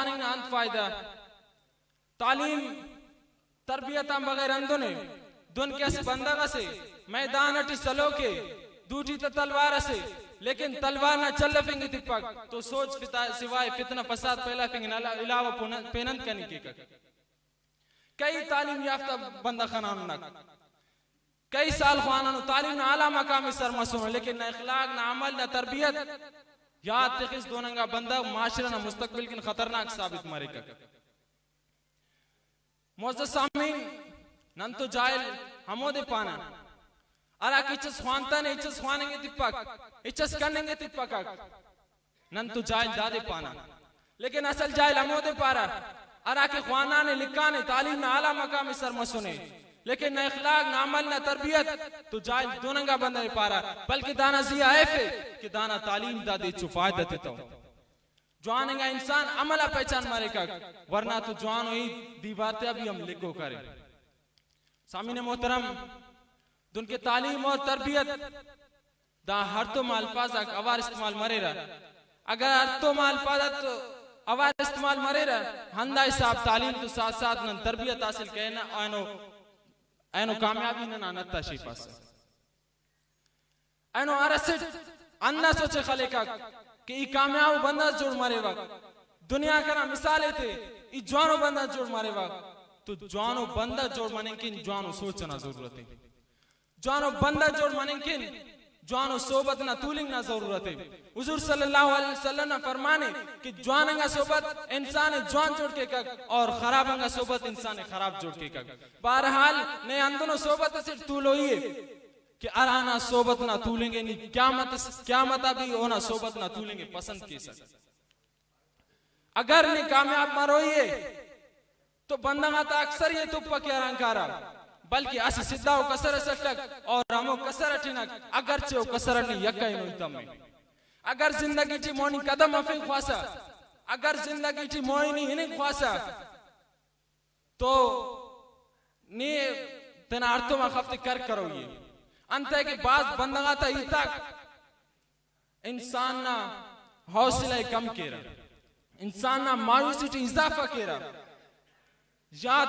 ख्वानिन अंत फायदा तालीम तरबियत बगैर अंदुने दुन के बंदगा से मैदान अटी सलो के दूठी तो तलवार से लेकिन तलवार ना चल फिंगी तिपक तो सोच सिवाय फितना फसाद पहला फिंगी इलावा पेनंत करने की कई तालीम याफ्ता बंदा खनान नक कई साल ख्वाना तालीम ना आला मकामी सरमसुन लेकिन ना इखलाक ना अमल ना तरबियत याद तखिस दोनंगा बंदा माशरा ना मुस्तकबिल किन खतरनाक साबित मारेगा मोअज़्ज़ज़ सामीन नंतो जाइल हमोदे पाना अरा किचस ख्वानता ने इचस ख्वानेंगे तिपक इचस कनेंगे तिपक नंतो जाइल दादे पाना लेकिन असल जाइल हमोदे पारा अरा के ख्वाना ने लिखा ने तालीम ना आला मकामी सरमसुने लेकिन न इखलाक न अमल न तरबियत तो जाइल दोनंगा बंदा ने पारा बल्कि दाना जिया है कि दाना तालीम दादे चुफायदा देता जवानेगा इंसान अमला पहचान मारेगा वरना तो जवान हुई दीवार ते अभी हम लिखो करे सामीने मोहतरम दुन के तालीम और तरबियत दा हर तो मालफाज अवार इस्तेमाल मरेरा अगर हर तो मालफाज तो अवार इस्तेमाल मरेरा हंदा हिसाब तालीम तो साथ साथ न तरबियत हासिल कहना ऐनो कामयाबी ना नत्ता शिपास ऐनो अरसिट अन्ना सोचे खलेका कि ई कामयाब बंदा जोड़ मारे वक्त दुनिया का मिसाले थे ई जवानो बंदा जोड़ मारे वक्त तो जवानो बंदा जोड़ माने किन जवानो सोचना जरूरत है जवानो बंदा जोड़ माने किन जवानो सोबत ना तूलिंग ना जरूरत है हुजूर सल्लल्लाहु अलैहि वसल्लम ने फरमाने कि जवानंगा सोबत इंसान जवान जोड़ के का और खराबंगा सोबत इंसान खराब जोड़ के का बहरहाल ने अंदनो सोबत से तूलोइए कि अराना सोबत ना तूलेंगे नहीं क्यामत अभी होना सोबत ना तूलेंगे पसंद की सक अगर ने कामयाब मरोइए तो बंदा ता अक्सर ये तुप्पा के अरंकारा बल्कि अस सिद्धाओ कसर सटक और हमो कसर अटिनक अगर चो कसर नहीं यकाई मुतम अगर जिंदगी ची मोनी कदम अफिन ख्वासा अगर जिंदगी ची मोनी इन्हें ख्वासा तो ने तना अर्थों में खफ्ते कर करो ये अंत है कि बात बंदगा था इतक इंसान ना हौसला कम केरा इंसान ना मायूसी इजाफा केरा याद